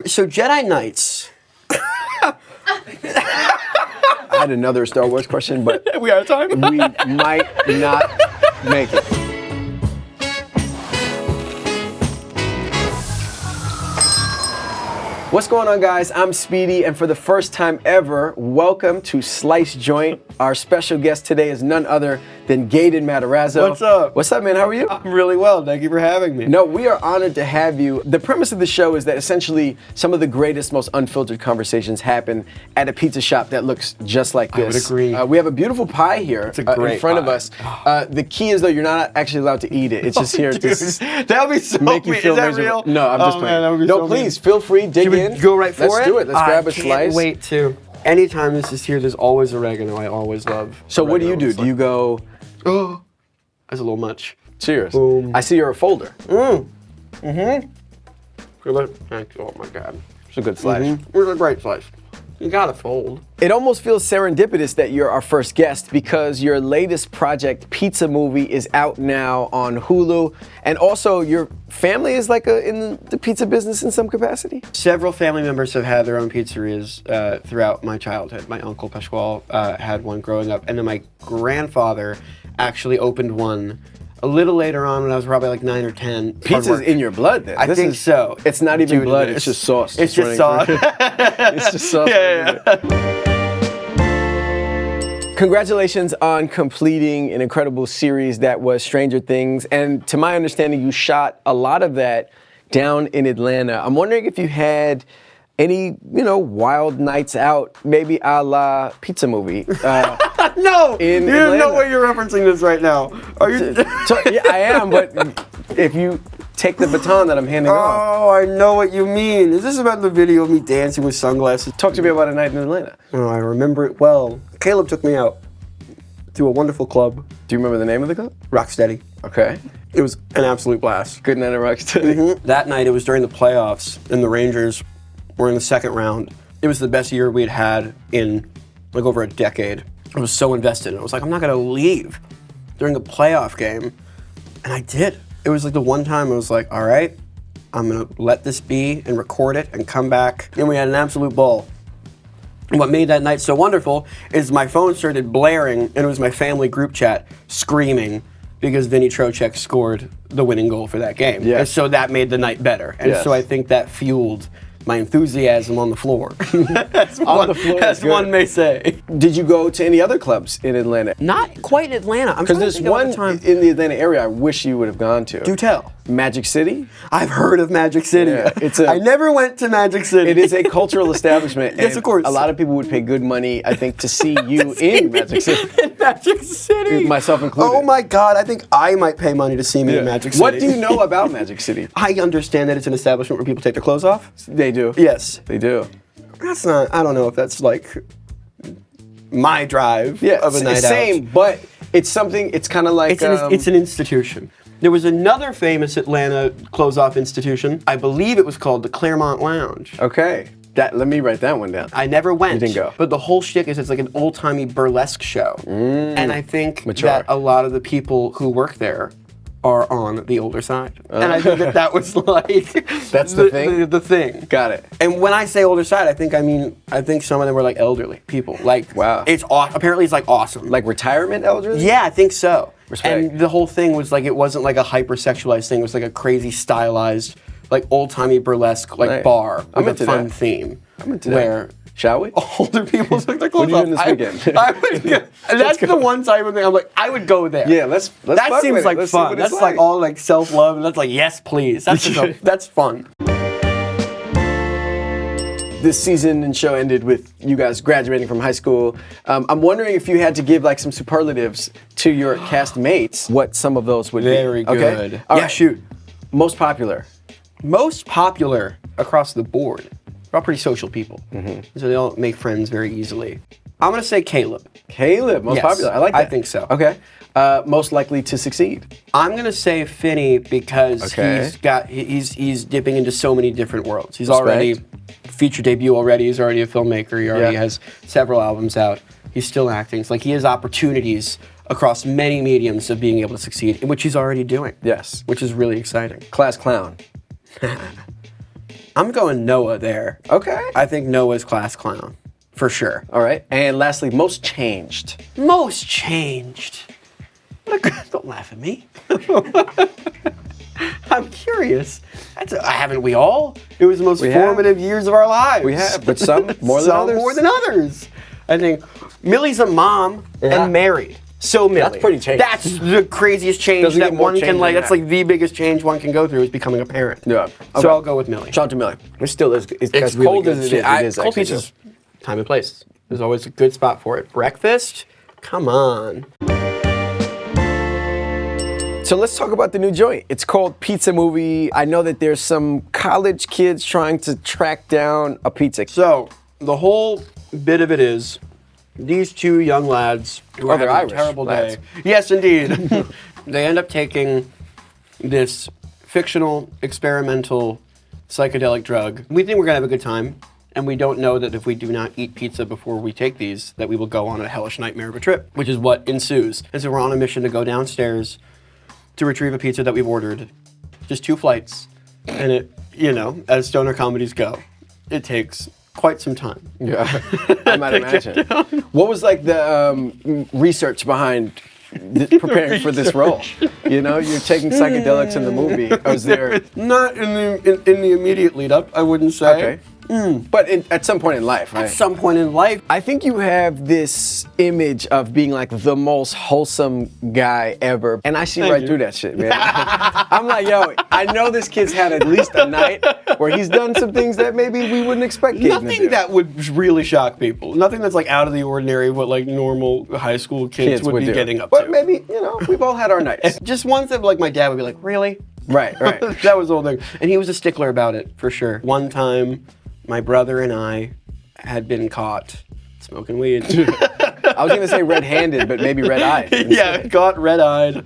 So Jedi Knights. I had another Star Wars question, but we out of time. we might not make it. What's going on, guys? I'm Speedy, and for the first time ever, welcome to Slice Joint. Our special guest today is none other than Gaten Matarazzo. What's up? What's up, man? How are you? I'm really well. Thank you for having me. No, we are honored to have you. The premise of the show is that essentially some of the greatest, most unfiltered conversations happen at a pizza shop that looks just like this. I would agree. We have a beautiful pie here It's a great in front of pie. us. The key is, though, you're not actually allowed to eat it. It's just here Dude, to that would be so make you mean. feel Is that miserable. real? No, I'm just Oh, playing. man, that would be No, so please, feel free, dig Should we in. go right for Let's it? do it. Let's grab a I can't slice. wait to. Anytime this is here, there's always oregano. I always love. So what do you oregano. do? Do you go, Oh, that's a little much. cheers. Boom. I see you're a folder. Oh my God. It's a good slice. It's a great slice. You gotta fold. It almost feels serendipitous that you're our first guest because your latest project, Pizza Movie, is out now on Hulu. And also your family is like in the pizza business in some capacity? Several family members have had their own pizzerias throughout my childhood. My uncle Pasquale had one growing up, and then my grandfather actually opened one a little later on when I was probably like 9 or 10. Pizza's in your blood then. I think so. It's not even Dude, blood, it it's is. just sauce. It's just sauce. It's just sauce. Yeah. Congratulations on completing an incredible series that was Stranger Things. And to my understanding, you shot a lot of that down in Atlanta. I'm wondering if you had any, wild nights out, maybe a la Pizza Movie. No, In there's no Atlanta. way you're referencing this right now. Are you? Yeah, I am, but if you take the baton that I'm handing off. Oh, I know what you mean. Is this about the video of me dancing with sunglasses? Talk to me about a night in Atlanta. Oh, I remember it well. Caleb took me out to a wonderful club, Do you remember the name of the club? Rocksteady. Okay. It was an absolute blast. Good night at Rocksteady. That night, it was during the playoffs, and the Rangers were in the second round. It was the best year we'd had in like over a decade. I was so invested, and I was like, I'm not gonna leave during a playoff game, and I did. It was like the one time I was like, all right, I'm gonna let this be and record it and come back, and we had an absolute ball. And what made that night so wonderful is my phone started blaring, and it was my family group chat screaming because Vinny Trocheck scored the winning goal for that game. Yes. And so that made the night better. And Yes. so I think that fueled my enthusiasm on the floor. As On the floor, as good. one may say. Did you go to any other clubs in Atlanta? Not quite in Atlanta. I'm Because trying to there's think of one other time. in the Atlanta area I wish you would have gone to. Do tell. Magic City. I've heard of Magic City. Yeah, I never went to Magic City. It is a cultural establishment. Yes, and of course. A lot of people would pay good money, I think, to see you in Magic City. In Magic City. Myself included. Oh my God, I think I might pay money to see me in Magic City. What do you know about Magic City? I understand that it's an establishment where people take their clothes off. They do. Yes. They do. That's not, I don't know if that's like my drive of a night same, out. but it's something, it's kind of like... It's an institution. There was another famous Atlanta clothes-off institution. I believe it was called the Claremont Lounge. Okay. Let me write that one down. I never went. You didn't go. But the whole shtick is it's like an old-timey burlesque show. And I think Mature. that a lot of the people who work there are on the older side. And I think that was like... That's the thing? The thing. Got it. And when I say older side, I think some of them were like elderly people. Like, Wow. Apparently it's like awesome. Like retirement elderly? Yeah, I think so. Respect. And the whole thing was like, it wasn't like a hyper-sexualized thing. It was like a crazy stylized, like old-timey burlesque like Nice. bar I'm with a into fun that. theme. I'm into where that. Shall we? older people took their What clothes are you off. doing this weekend? I would, that's the one type of thing I'm like, I would go there. Yeah, let's That fuck seems with it. like Let's see fun. what it's That's like all like self-love, and that's like, yes, please. That's just that's fun. This season and show ended with you guys graduating from high school. I'm wondering if you had to give like some superlatives to your cast mates, what some of those would Very be. Okay? good. All Yeah, right. shoot. Most popular. Most popular across the board. They're all pretty social people. So they all make friends very easily. I'm gonna say Caleb. Caleb, most Yes, popular. I like that. I think so. Okay. Most likely to succeed. I'm gonna say Finney because Okay. he's dipping into so many different worlds. He's Respect. already feature debut already. He's already a filmmaker. He already Yeah. has several albums out. He's still acting. It's like he has opportunities across many mediums of being able to succeed, which he's already doing. Yes. Which is really exciting. Class clown. I'm going Noah there. Okay. I think Noah's class clown, for sure. All right. And lastly, most changed. Most changed. Don't laugh at me. I'm curious. Haven't we all? It was the most formative years of our lives. We have, but some more than others. Some more than others. I think Millie's a mom and married. So Millie. That's pretty change. That's the craziest change Doesn't that get more one can change like. than That's that. like the biggest change one can go through is becoming a parent. Yeah. Okay. So I'll go with Millie. Shout out to Millie. It still is. It's as really cold good as it shit. is. It is Cold actually pizza's time and place. There's always a good spot for it. Breakfast? Come on. So let's talk about the new joint. It's called Pizza Movie. I know that there's some college kids trying to track down a pizza. So the whole bit of it is these two young lads who are they're having a Irish terrible lads. day. Yes, indeed. They end up taking this fictional, experimental, psychedelic drug. We think we're gonna have a good time, and we don't know that if we do not eat pizza before we take these, that we will go on a hellish nightmare of a trip, which is what ensues. And so we're on a mission to go downstairs to retrieve a pizza that we've ordered. Just 2 flights. And it, you know, as stoner comedies go, it takes quite some time. Yeah, I might imagine. What was like the research behind preparing for this role? You know, you're taking psychedelics in the movie. Was there? Not in the immediate lead up, I wouldn't say. Okay. But at some point in life, right? At some point in life. I think you have this image of being like the most wholesome guy ever. And I see Thank right you. through that shit, man. I'm like, yo, I know this kid's had at least a night where he's done some things that maybe we wouldn't expect kids to do. Nothing that would really shock people. Nothing that's like out of the ordinary of what like normal high school kids would be do. getting up But to. maybe, you know, we've all had our nights. Just ones that like my dad would be like, really? Right. That was the whole thing. And he was a stickler about it, for sure. One time, my brother and I had been caught smoking weed. I was gonna say red-handed, but maybe red-eyed. Yeah, caught red-eyed.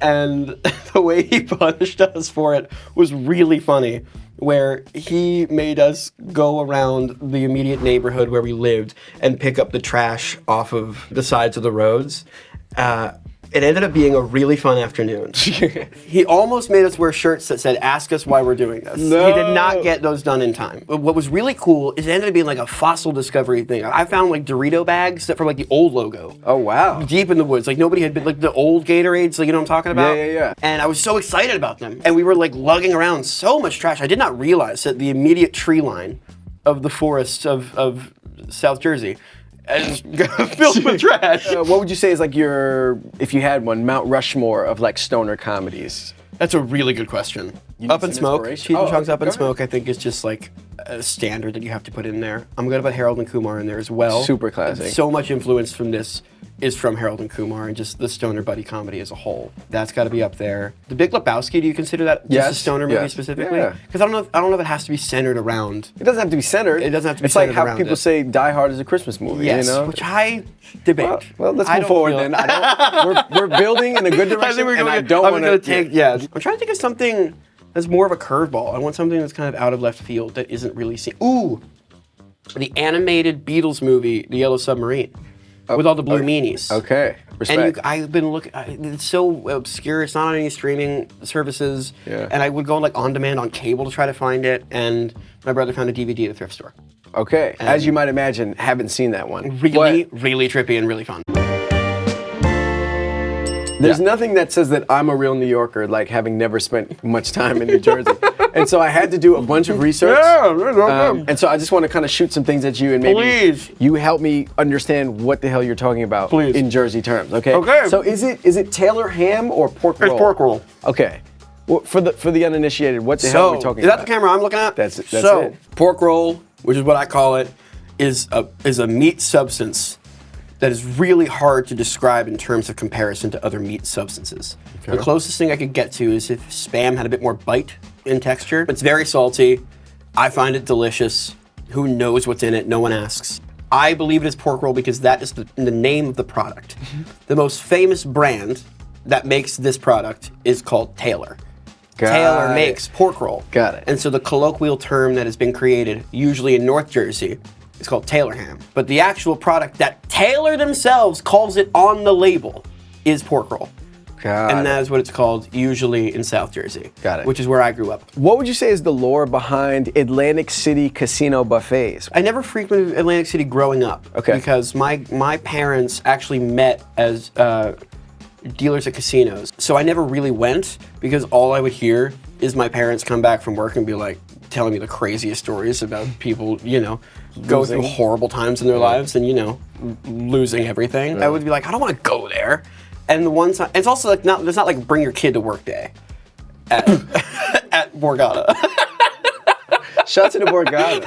And the way he punished us for it was really funny, where he made us go around the immediate neighborhood where we lived and pick up the trash off of the sides of the roads. It ended up being a really fun afternoon. He almost made us wear shirts that said, "Ask us why we're doing this." No. He did not get those done in time. But what was really cool is it ended up being like a fossil discovery thing. I found like Dorito bags that from like the old logo. Oh, wow. Deep in the woods. Like nobody had been, like the old Gatorades, like you know what I'm talking about? Yeah. And I was so excited about them. And we were like lugging around so much trash. I did not realize that the immediate tree line of the forests of South Jersey is filled with trash. What would you say is like your, if you had one, Mount Rushmore of like stoner comedies? That's a really good question. need Up in some Smoke, inspiration? Cheech and Oh, Chong's Up in go ahead. Smoke, I think is just like a standard that you have to put in there. I'm gonna put Harold and Kumar in there as well. Super classic. So much influence from this is from Harold and Kumar and just the stoner buddy comedy as a whole. That's got to be up there. The Big Lebowski, do you consider that just a Yes, stoner movie yes. specifically? Yeah. Because I don't know if it has to be centered around. It doesn't have to be centered. It doesn't have to be It's like centered how around people it. say Die Hard is a Christmas movie. Yes, you know? which I debate. Well, let's I move don't forward feel- then. We're building in a good direction, I think we're and going. I don't want to to take. Yeah, I'm trying to think of something that's more of a curveball. I want something that's kind of out of left field that isn't really seen. Ooh, the animated Beatles movie, The Yellow Submarine, with all the blue meanies. Okay, respect. And I've been looking. It's so obscure. It's not on any streaming services. Yeah. And I would go like on demand on cable to try to find it. And my brother found a DVD at a thrift store. Okay, as you might imagine, haven't seen that one. Really, But really trippy and really fun. there's nothing that says that I'm a real New Yorker, like having never spent much time in New Jersey. And so I had to do a bunch of research. And so I just want to kind of shoot some things at you and maybe Please. you help me understand what the hell you're talking about Please. in Jersey terms, okay? Okay. So is it Taylor ham or pork roll? It's pork roll. Okay. Well, for the uninitiated, what the hell are we talking is that about? the camera I'm looking at? That's it. So, pork roll, which is what I call it, is a meat substance that is really hard to describe in terms of comparison to other meat substances. The closest thing I could get to is if Spam had a bit more bite in texture. It's very salty. I find it delicious. Who knows what's in it? No one asks. I believe it is pork roll because that is the name of the product. The most famous brand that makes this product is called Taylor. Taylor Got it. makes pork roll. Got it. And so the colloquial term that has been created, usually in North Jersey, is called Taylor ham. But the actual product that Taylor themselves calls it on the label is pork roll. And that is what it's called, usually in South Jersey. Got it. Which is where I grew up. What would you say is the lore behind Atlantic City casino buffets? I never frequented Atlantic City growing up. Okay. Because my parents actually met as dealers at casinos. So I never really went because all I would hear is my parents come back from work and be like, telling me the craziest stories about people, go through horrible times in their lives and, losing everything. Yeah. I would be like, I don't want to go there. And the one time, it's also like, it's not like bring your kid to work day at, at Borgata. Shout out to the Borgata.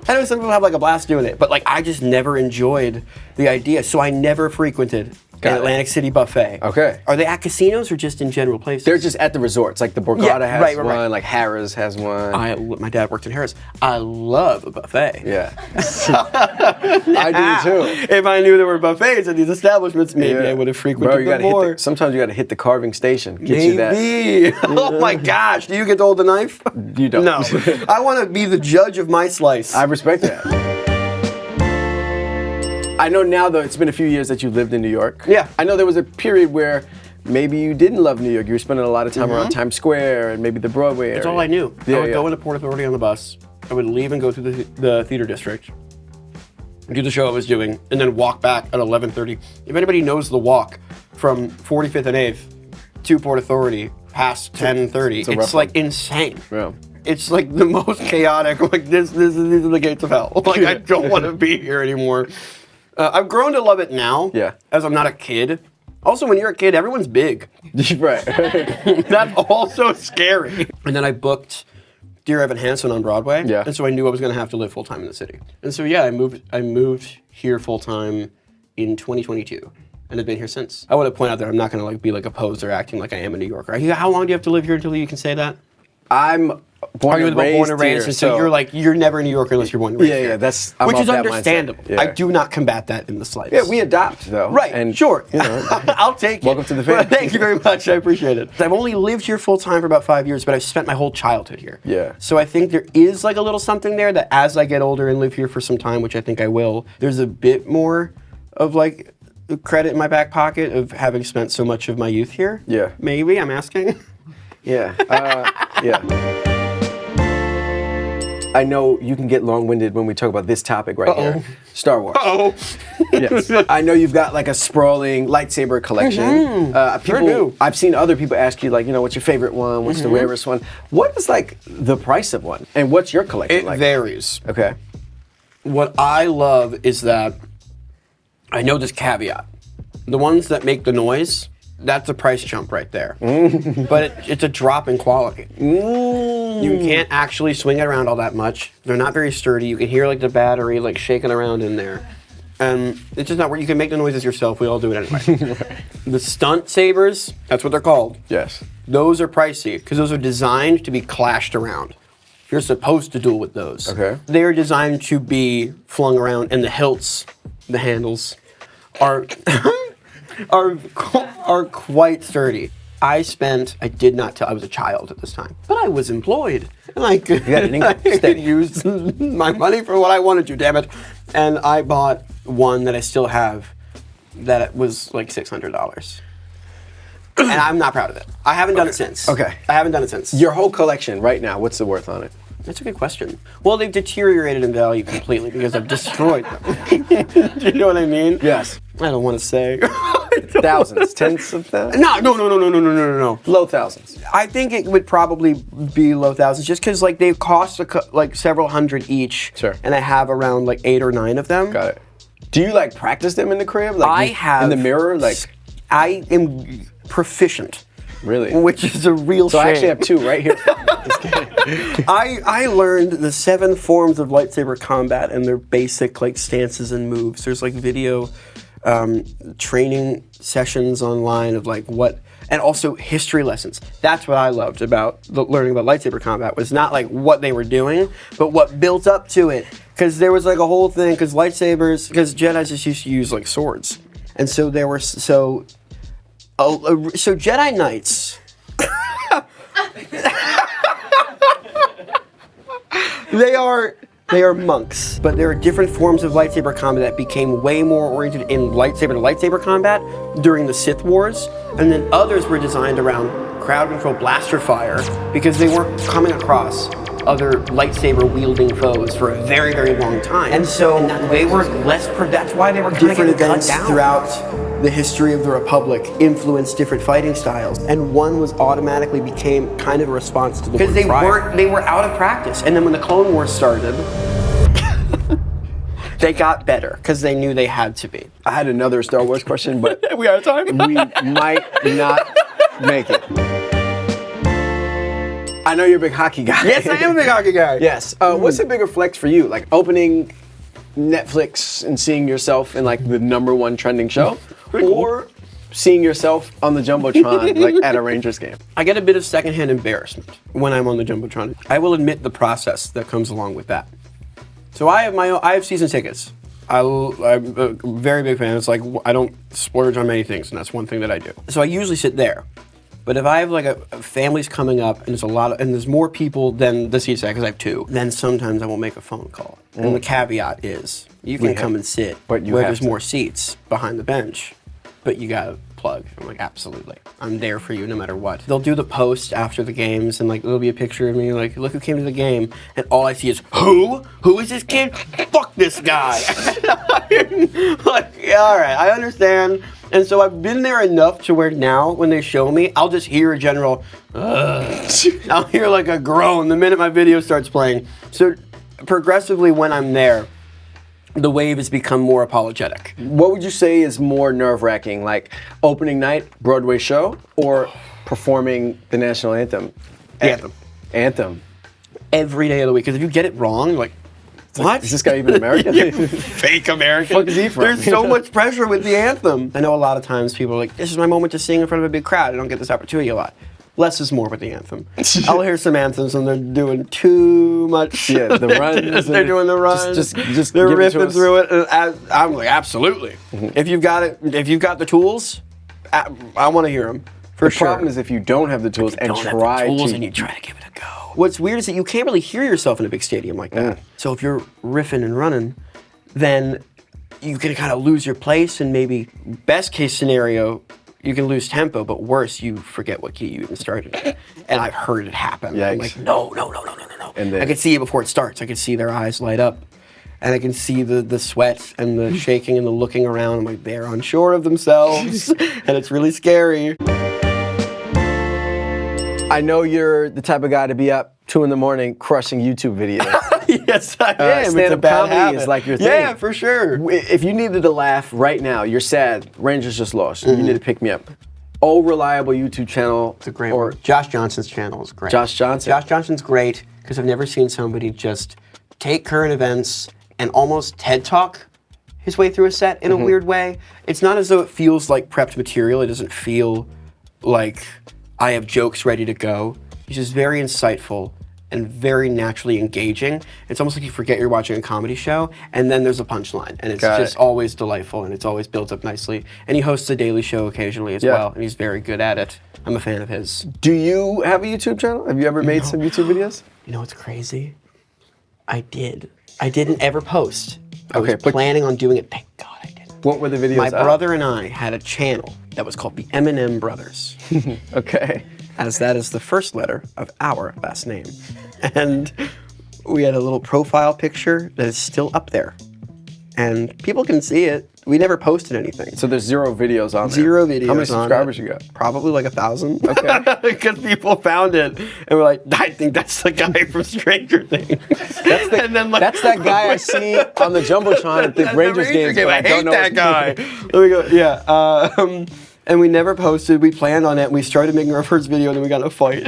I know some people have like a blast doing it, but like I just never enjoyed the idea, so I never frequented an Atlantic City buffet. Okay. Are they at casinos or just in general places? They're just at the resorts. Like the Borgata has one, like Harrah's has one. My dad worked in Harrah's. I love a buffet. Yeah. I do too. If I knew there were buffets at these establishments, maybe I would have frequented them more. Sometimes you gotta hit the carving station. Get you that. Oh my gosh, do you get to hold the knife? You don't. No. I want to be the judge of my slice. I respect that. I know now, though, it's been a few years that you've lived in New York. Yeah. I know there was a period where maybe you didn't love New York. You were spending a lot of time around Times Square and maybe the Broadway area. That's all I knew. I would go into Port Authority on the bus. I would leave and go through the theater district, do the show I was doing, and then walk back at 11:30. If anybody knows the walk from 45th and 8th to Port Authority past 10:30, it's like insane. Yeah. It's like the most chaotic. Like these are the gates of hell. Like I don't want to be here anymore. I've grown to love it now. Yeah. As I'm not a kid. Also, when you're a kid, everyone's big. Right. That's also scary. And then I booked Dear Evan Hansen on Broadway. Yeah. And so I knew I was going to have to live full time in the city. And so I moved here full time in 2022. And I've been here since. I want to point out that I'm not going to be like a poser acting like I am a New Yorker. How long do you have to live here until you can say that? I'm born and raised here, so you're never a New Yorker unless you're born and raised here. I'm which is that understandable. Yeah. I do not combat that in the slightest. Yeah, we adopt though. Right, and sure. I'll take it. Welcome to the family. Thank you very much. I appreciate it. I've only lived here full time for about 5 years, but I've spent my whole childhood here. Yeah. So I think there is like a little something there that as I get older and live here for some time, which I think I will, there's a bit more of like credit in my back pocket of having spent so much of my youth here. Yeah. Maybe, I'm asking. Yeah. Yeah. I know you can get long-winded when we talk about this topic right here. Star Wars. Yes. I know you've got like a sprawling lightsaber collection. Sure do. I've seen other people ask you like, what's your favorite one? What's the rarest one? What is like the price of one? And what's your collection like? It varies. Okay. What I love is that I know this caveat. The ones that make the noise, that's a price jump right there. But it's a drop in quality. You can't actually swing it around all that much. They're not very sturdy. You can hear like the battery like shaking around in there. And it's just not where you can make the noises yourself. We all do it anyway. The stunt sabers, that's what they're called. Yes. Those are pricey because those are designed to be clashed around. You're supposed to duel with those. Okay. They are designed to be flung around, and the hilts, the handles, are quite sturdy. I did not tell, I was a child at this time, but I was employed. And I could use my money for what I wanted to, damn it. And I bought one that I still have that was like $600. And I'm not proud of it. I haven't done it since. Okay. I haven't done it since. Your whole collection right now, what's the worth on it? That's a good question. Well, they've deteriorated in value completely because I've destroyed them. Do you know what I mean? Yes. I don't want to say. Thousands, tens of thousands? No. Low thousands. I think it would probably be low thousands just because like they cost like several hundred each. Sure. And I have around like 8 or 9 of them. Got it. Do you like practice them in the crib? Like I have. In the mirror? Like I am proficient. Really? Which is a real shame. So I actually have 2 right here. I learned the 7 forms of lightsaber combat and their basic like stances and moves. There's like video training sessions online of like what, and also history lessons. That's what I loved about learning about lightsaber combat, was not like what they were doing, but what built up to it. Because there was like a whole thing, because Jedi just used to use like swords. And so there were, so Jedi Knights, They are monks, but there are different forms of lightsaber combat that became way more oriented in lightsaber to lightsaber combat during the Sith Wars, and then others were designed around crowd control blaster fire because they weren't coming across other lightsaber wielding foes for a very, very long time. And so they were less, that's why they were kind of Different getting cut events down. throughout the history of the Republic influenced different fighting styles. And one was automatically became kind of a response to the Because one they prior. They were out of practice. And then when the Clone Wars started, they got better because they knew they had to be. I had another Star Wars question, but We are time. we might not make it. I know you're a big hockey guy. Yes, I am a big hockey guy. Yes. What's a bigger flex for you? Like opening Netflix and seeing yourself in like the #1 trending show, or seeing yourself on the Jumbotron like at a Rangers game? I get a bit of secondhand embarrassment when I'm on the Jumbotron. I will admit the process that comes along with that. So I have season tickets. I'm a very big fan. It's like I don't splurge on many things, and that's one thing that I do. So I usually sit there. But if I have like a family's coming up and there's more people than the seats because I have 2, then sometimes I will make a phone call. And the caveat is you can come and sit but you where have there's to. more seats behind the bench, but you gotta plug. I'm like, absolutely. I'm there for you no matter what. They'll do the post after the games and like there'll be a picture of me like, look who came to the game, and all I see is who? Who is this kid? Fuck this guy. Like, yeah, all right, I understand. And so I've been there enough to where now when they show me, I'll just hear a general, I'll hear like a groan the minute my video starts playing. So progressively when I'm there, the wave has become more apologetic. What would you say is more nerve-wracking, like opening night, Broadway show, or performing the national anthem? Anthem. Anthem. Every day of the week, because if you get it wrong, like, what? Is this guy even American? Fake American. Fuck is he from? There's so much pressure with the anthem. I know a lot of times people are like, this is my moment to sing in front of a big crowd. I don't get this opportunity a lot. Less is more with the anthem. I'll hear some anthems and they're doing too much. Yeah, the runs. They're doing the runs. Just they're give it to riffing us. through it. And I'm like, absolutely. If you've got it, if you've got the tools, I want to hear them. For The sure. problem is if you don't have the tools and Don't have the try tools to. and you try to give it a go. What's weird is that you can't really hear yourself in a big stadium like that. So if you're riffing and running, then you can kind of lose your place, and maybe best case scenario, you can lose tempo, but worse, you forget what key you even started in. And I've heard it happen. I'm Yikes. like, no. And then- I can see it before it starts. I can see their eyes light up. And I can see the sweat and the shaking and the looking around. I'm like, they're unsure of themselves. And it's really scary. I know you're the type of guy to be up 2 a.m. crushing YouTube videos. Yes, I am. It's a stand-up bad comedy habit. is like your thing. Yeah, for sure. If you needed to laugh right now, you're sad, Rangers just lost, you need to pick me up. Old reliable YouTube channel. It's a great or one. Josh Johnson's channel is great. Josh Johnson? Josh Johnson's great because I've never seen somebody just take current events and almost TED Talk his way through a set in a weird way. It's not as though it feels like prepped material. It doesn't feel like I have jokes ready to go. He's just very insightful and very naturally engaging. It's almost like you forget you're watching a comedy show, and then there's a punchline, and it's Got just it. always delightful, and it's always built up nicely. And he hosts a daily show occasionally as well, and he's very good at it. I'm a fan of his. Do you have a YouTube channel? Have you ever made some YouTube videos? You know what's crazy? I did. I didn't ever post. I Okay, was but- planning on doing it. Thank God I didn't. What were the videos My of? brother and I had a channel that was called the M&M Brothers, Okay. as that is the first letter of our last name. And we had a little profile picture that is still up there. And people can see it. We never posted anything. So there's 0 videos on there. 0 videos. How many on subscribers it. you got? Probably like 1,000. Okay. Because people found it and were like, I think that's the guy from Stranger Things. And then, like, That's that guy I see on the Jumbotron at the That's Rangers Ranger games. game. but I don't hate know that his guy. name. There we go. Yeah. And we never posted. We planned on it. We started making our first video, and then we got in a fight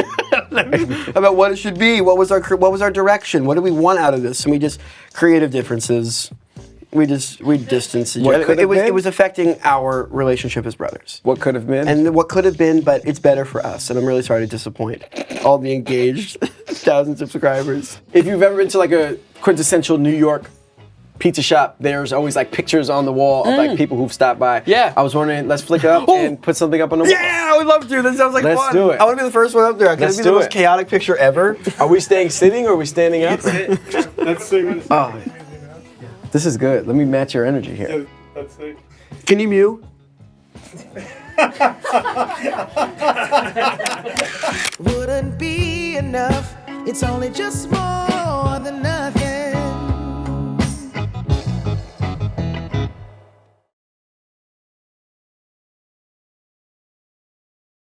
about what it should be. What was our direction? What do we want out of this? And we just creative differences. We distanced each What other. could It have was been? it was affecting our relationship as brothers. What could have been? And what could have been, but it's better for us. And I'm really sorry to disappoint all the engaged 1,000 subscribers. If you've ever been to like a quintessential New York pizza shop, there's always like pictures on the wall of like people who've stopped by. Yeah. I was wondering, let's flick it up and put something up on the wall. Yeah, I would love to. That sounds like Let's fun. do it. I want to be the first one up there. Can Let's it be the do most it. chaotic picture ever? Are we staying sitting or are we standing up? That's it. Oh, this is good. Let me match your energy here. That's it. Can you mew? Wouldn't be enough. It's only just more than enough.